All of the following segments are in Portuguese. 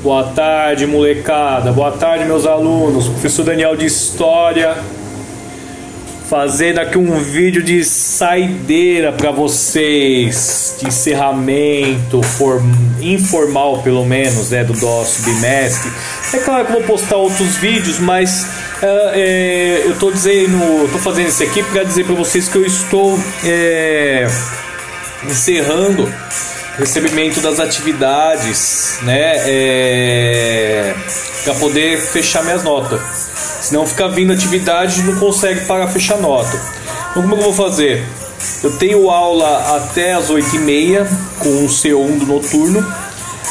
Boa tarde, molecada. Boa tarde, meus alunos. Professor Daniel de História, fazendo aqui um vídeo de saideira para vocês, de encerramento informal, pelo menos, do nosso bimestre. É claro que eu vou postar outros vídeos, mas eu tô fazendo isso aqui para dizer para vocês que eu estou encerrando o recebimento das atividades, para poder fechar minhas notas. Senão fica vindo atividade e não consegue parar fechar nota. Então como eu vou fazer? Eu tenho aula até as 8h30 com o C1 do noturno.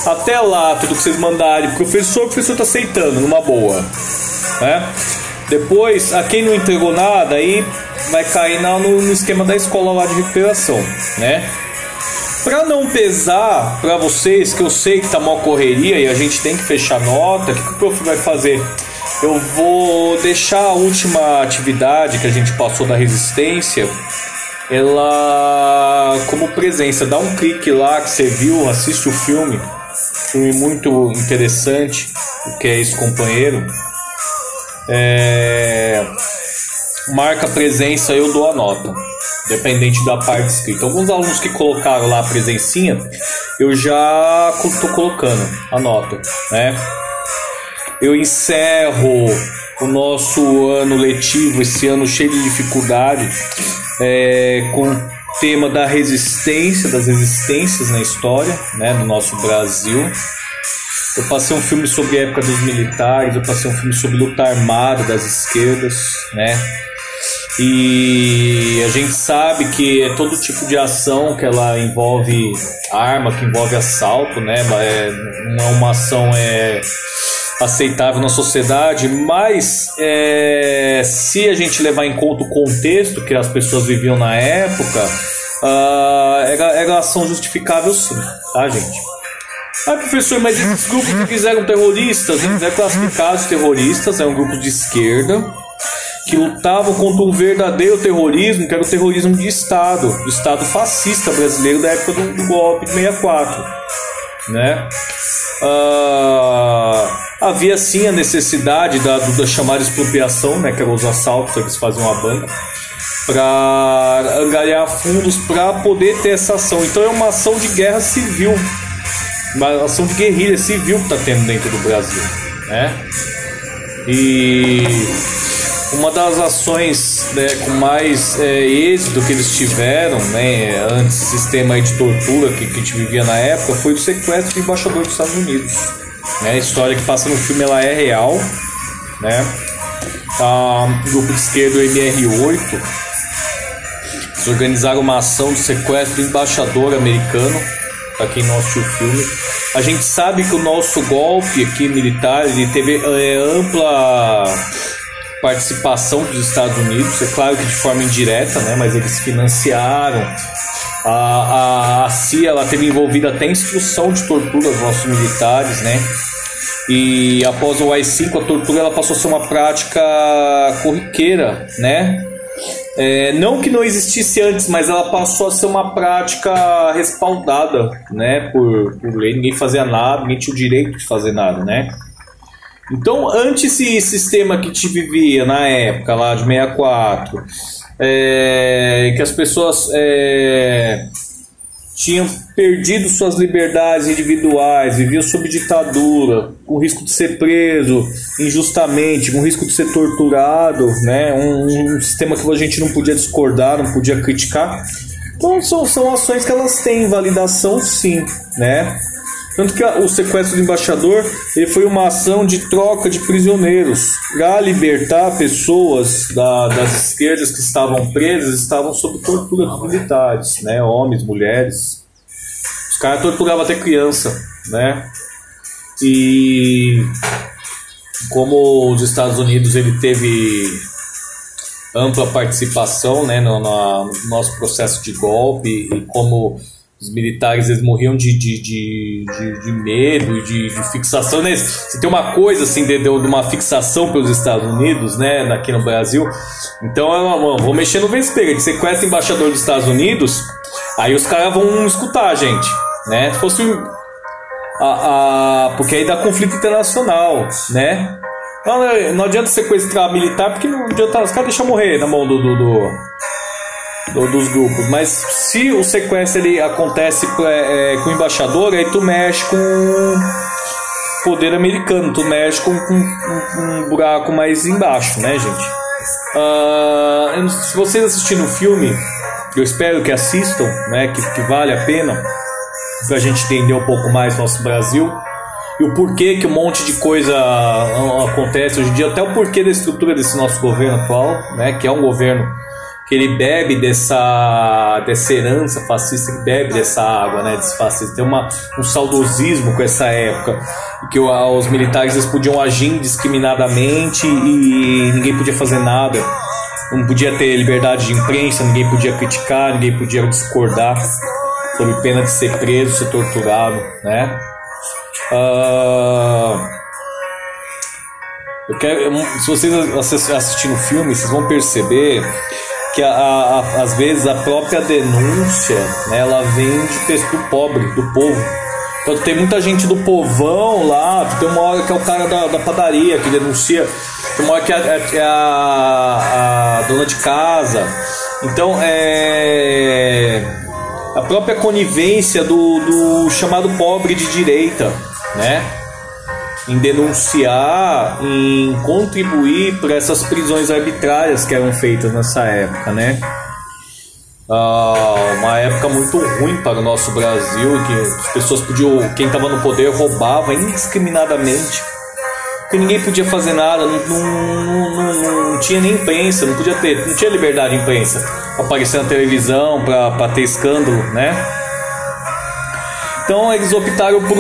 Até lá, tudo que vocês mandarem, o professor está aceitando, numa boa, né? Depois, a quem não entregou nada, aí vai cair no esquema da escola lá de recuperação, né? Para não pesar para vocês, que eu sei que tá uma correria e a gente tem que fechar nota, o que o prof vai fazer? Eu vou deixar a última atividade que a gente passou da resistência, ela como presença. Dá um clique lá que você viu, assiste o filme muito interessante, o que é esse companheiro. Marca a presença, eu dou a nota, dependente da parte escrita. Alguns alunos que colocaram lá a presencinha, eu já estou colocando a nota, né? Eu encerro o nosso ano letivo, esse ano cheio de dificuldade, com o tema da resistência, das resistências na história, né, do nosso Brasil. Eu passei um filme sobre a época dos militares, eu passei um filme sobre luta armada das esquerdas, né? E a gente sabe que é todo tipo de ação que ela envolve arma, que envolve assalto, né? Não é uma ação aceitável na sociedade, mas se a gente levar em conta o contexto que as pessoas viviam na época, era ação justificável sim, tá, gente? Professor, mas esses grupos que fizeram terroristas, eles eram classificados terroristas, eram grupos de esquerda que lutavam contra um verdadeiro terrorismo, que era o terrorismo de Estado, do Estado fascista brasileiro da época do golpe de 64, né? Havia sim a necessidade da chamada expropriação, né, que eram os assaltos que eles faziam a banco, para angariar fundos para poder ter essa ação. Então é uma ação de guerra civil, uma ação de guerrilha civil que está tendo dentro do Brasil, né? E uma das ações, né, com mais êxito que eles tiveram, né, antes do sistema de tortura que a gente vivia na época, foi o sequestro do embaixador dos Estados Unidos, né? A história que passa no filme ela é real, né? O grupo de esquerda, o MR8, eles organizaram uma ação de sequestro do embaixador americano. Para quem não assistiu o filme, a gente sabe que o nosso golpe aqui militar ele teve ampla participação dos Estados Unidos, é claro que de forma indireta, né, mas eles financiaram. A CIA ela teve envolvida até em instrução de tortura aos nossos militares, né? E após o AI-5 a tortura ela passou a ser uma prática corriqueira, né? Não que não existisse antes, mas ela passou a ser uma prática respaldada, né, por lei. Ninguém fazia nada, ninguém tinha o direito de fazer nada, né? Então, antes esse sistema que te vivia na época lá de 64, que as pessoas tinham perdido suas liberdades individuais, viviam sob ditadura, com risco de ser preso injustamente, com risco de ser torturado, né? Um sistema que a gente não podia discordar, não podia criticar. Então são ações que elas têm validação sim, né? Tanto que o sequestro do embaixador ele foi uma ação de troca de prisioneiros para libertar pessoas das esquerdas que estavam presas, estavam sob tortura dos militares, né? Homens, mulheres. Os caras torturavam até criança, né? E como os Estados Unidos ele teve ampla participação, né, no nosso processo de golpe, e como os militares eles morriam de medo, de fixação, né? Se tem uma coisa assim de uma fixação pelos Estados Unidos, né, aqui no Brasil. Então vou mexer no vespeiro, de sequestra embaixador dos Estados Unidos, aí os caras vão escutar a gente, né? Se fosse porque aí dá conflito internacional, né? Não adianta sequestrar militar, porque não adianta, os caras deixam morrer na mão dos grupos. Mas se o sequestro ele acontece com o embaixador, aí tu mexe com o poder americano, tu mexe com um buraco mais embaixo, né, gente? Se vocês assistirem o filme, eu espero que assistam, né, que vale a pena, pra gente entender um pouco mais do nosso Brasil e o porquê que um monte de coisa acontece hoje em dia, até o porquê da estrutura desse nosso governo atual, né, que é um governo que ele bebe dessa herança fascista, que bebe dessa água, né, desse fascista. Tem um saudosismo com essa época, que os militares eles podiam agir indiscriminadamente e ninguém podia fazer nada. Não podia ter liberdade de imprensa, ninguém podia criticar, ninguém podia discordar, sob pena de ser preso, ser torturado, né? Se vocês assistirem o filme, vocês vão perceber que às vezes a própria denúncia, né, ela vem do pobre, do povo. Então tem muita gente do povão lá, tem uma hora que é o cara da padaria que denuncia, tem uma hora que é a dona de casa. Então a própria conivência do chamado pobre de direita, né, em denunciar, em contribuir para essas prisões arbitrárias que eram feitas nessa época, né? Uma época muito ruim para o nosso Brasil, que as pessoas quem estava no poder roubava indiscriminadamente, porque ninguém podia fazer nada, não tinha nem imprensa, não tinha liberdade de imprensa para aparecer na televisão, para ter escândalo, né? Então eles optaram por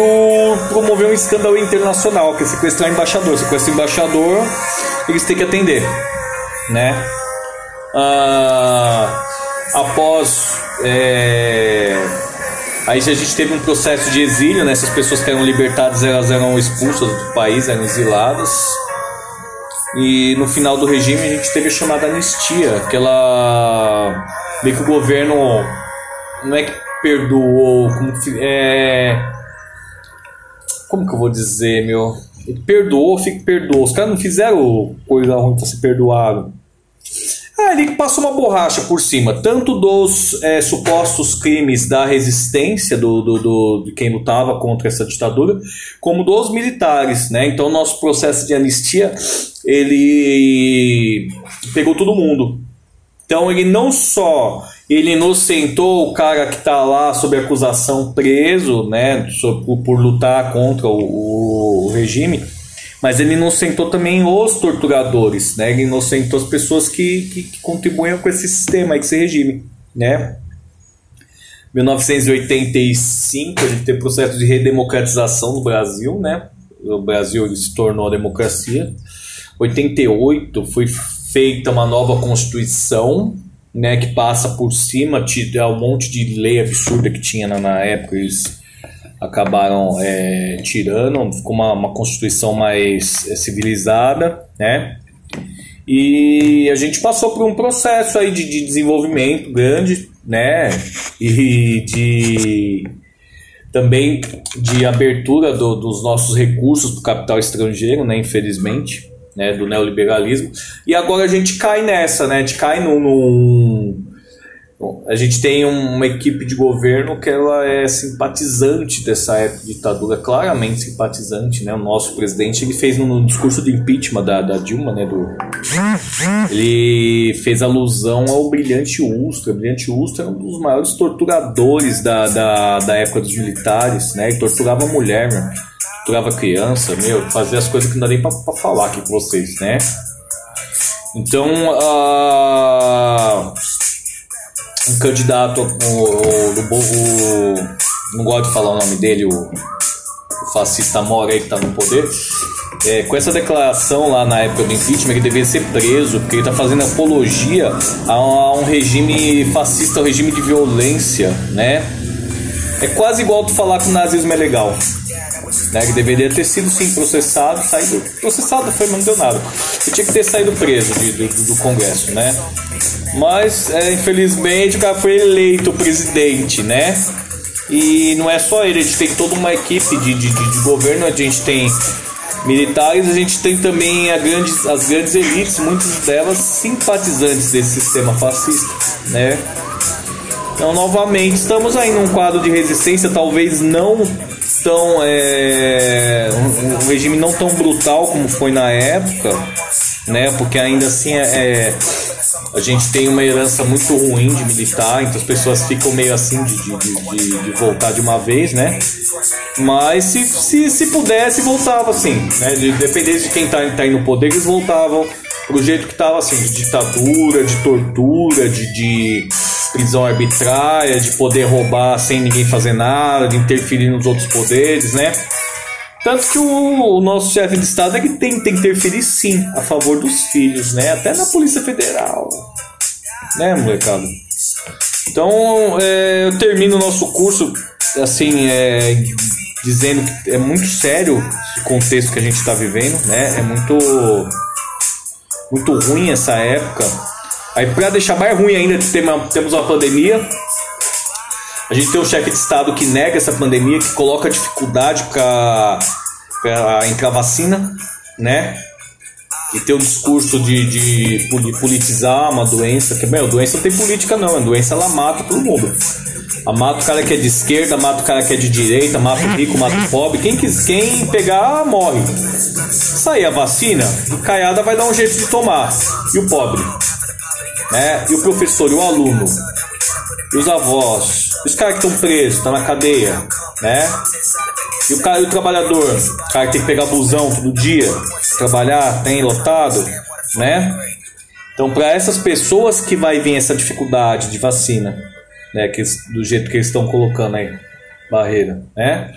promover um escândalo internacional, que é sequestrar embaixador. Sequestrar embaixador, eles têm que atender, né? Após aí a gente teve um processo de exílio, né? Essas pessoas que eram libertadas, elas eram expulsas do país, eram exiladas. E no final do regime a gente teve a chamada anistia, que ela meio que o governo não é que perdoou, como que eu vou dizer, meu? Ele perdoou. Os caras não fizeram coisa ruim pra ser perdoado. Ele passou uma borracha por cima, tanto dos supostos crimes da resistência de quem lutava contra essa ditadura, como dos militares, né? Então nosso processo de anistia, ele pegou todo mundo. Então ele não só inocentou o cara que está lá sob acusação preso, né, por lutar contra o regime, mas ele inocentou também os torturadores, né, ele inocentou as pessoas que contribuíam com esse sistema, com esse regime, né. 1985 a gente teve processo de redemocratização no Brasil, né, o Brasil ele se tornou a democracia. 88 foi feita uma nova Constituição, né, que passa por cima um monte de lei absurda que tinha na época, eles acabaram tirando, ficou uma Constituição mais civilizada, né, e a gente passou por um processo aí de desenvolvimento grande, né, e também de abertura dos nossos recursos para o capital estrangeiro, né, infelizmente, né, do neoliberalismo, e agora a gente cai nessa, né, a gente cai a gente tem uma equipe de governo que ela é simpatizante dessa época de ditadura, claramente simpatizante, né, o nosso presidente, ele fez no discurso de impeachment da Dilma, né, ele fez alusão ao Brilhante Ustra. O Brilhante Ustra é um dos maiores torturadores da época dos militares, né, ele torturava a mulher, né? Torturava criança, fazia as coisas que não dá nem pra falar aqui com vocês, né? Então, um candidato, não gosto de falar o nome dele, o fascista Mora aí que tá no poder, com essa declaração lá na época do impeachment, ele deveria ser preso, porque ele tá fazendo apologia a um regime fascista, um regime de violência, né? É quase igual tu falar que o nazismo é legal. Né, que deveria ter sido sim processado, processado foi, mas não deu nada. Ele tinha que ter saído preso do Congresso, né? Mas infelizmente o cara foi eleito presidente, né? E não é só ele, a gente tem toda uma equipe de governo, a gente tem militares, a gente tem também as grandes elites, muitas delas simpatizantes desse sistema fascista, né? Então, novamente, estamos aí num quadro de resistência, talvez não tão um regime não tão brutal como foi na época, né? Porque ainda assim a gente tem uma herança muito ruim de militar, então as pessoas ficam meio assim de voltar de uma vez, né? Mas se pudesse, voltava assim, né? Dependesse de quem tá aí no poder, eles voltavam pro jeito que tava, assim, de ditadura, de tortura, de prisão arbitrária, de poder roubar sem ninguém fazer nada, de interferir nos outros poderes, né? Tanto que o nosso chefe de Estado ele tenta interferir sim a favor dos filhos, né? Até na Polícia Federal, né, molecada? Então, eu termino o nosso curso assim, dizendo que é muito sério o contexto que a gente está vivendo, né? É muito ruim essa época. Aí, para deixar mais ruim ainda, temos uma pandemia. A gente tem um chefe de Estado que nega essa pandemia, que coloca dificuldade para entrar vacina, né? E tem o discurso de politizar uma doença, que, a doença não tem política não, a doença ela mata todo mundo. Ela mata o cara que é de esquerda, mata o cara que é de direita, mata o rico, mata o pobre. Quem pegar, morre. Sair a vacina, o caiada vai dar um jeito de tomar. E o pobre? Né? E o professor, e o aluno? E os avós? E os caras que estão presos, estão na cadeia? Né? E o trabalhador? O cara que tem que pegar busão todo dia, trabalhar, tem lotado, né? Então, para essas pessoas que vai vir essa dificuldade de vacina, né? Do jeito que eles estão colocando aí, barreira, né?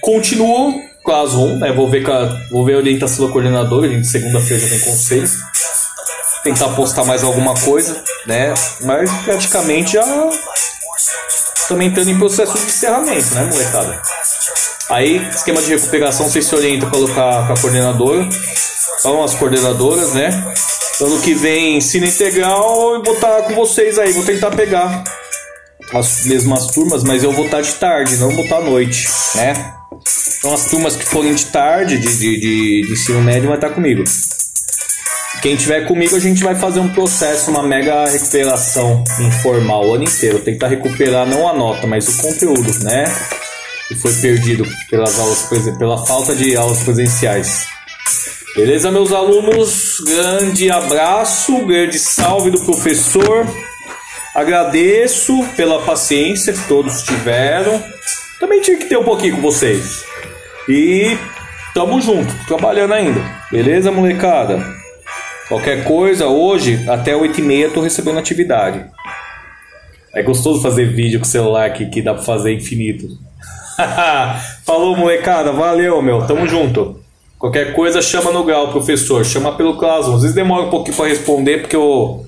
Continuo Class 1, né? Vou ver a orientação da coordenadora, a gente segunda-feira já tem conselho. Tentar postar mais alguma coisa, né? Mas praticamente já também entrando em processo de encerramento, né, molecada? Aí, esquema de recuperação, vocês se orientam a colocar com a coordenadora, com as coordenadoras, né? Ano que vem, ensino integral, e vou estar com vocês aí, vou tentar pegar as mesmas turmas, mas eu vou estar de tarde, não vou estar à noite, né? Então, as turmas que forem de tarde, de ensino médio, vai estar comigo. Quem tiver comigo, a gente vai fazer um processo, uma mega recuperação informal o ano inteiro. Tentar recuperar não a nota, mas o conteúdo, né? Que foi perdido pelas aulas, pela falta de aulas presenciais. Beleza, meus alunos? Grande abraço, grande salve do professor. Agradeço pela paciência que todos tiveram. Também tive que ter um pouquinho com vocês. E tamo junto, trabalhando ainda. Beleza, molecada? Qualquer coisa, hoje, até 8h30 eu tô recebendo atividade. É gostoso fazer vídeo com o celular aqui, que dá pra fazer infinito. Falou, molecada, valeu, meu, tamo junto. Qualquer coisa, chama no grau, professor. Chama pelo Classroom. Às vezes demora um pouquinho pra responder, porque eu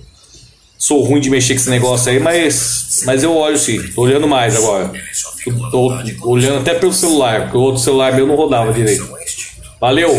sou ruim de mexer com esse negócio aí, mas eu olho sim. Tô olhando mais agora. Tô olhando até pelo celular, porque o outro celular meu não rodava direito. Valeu!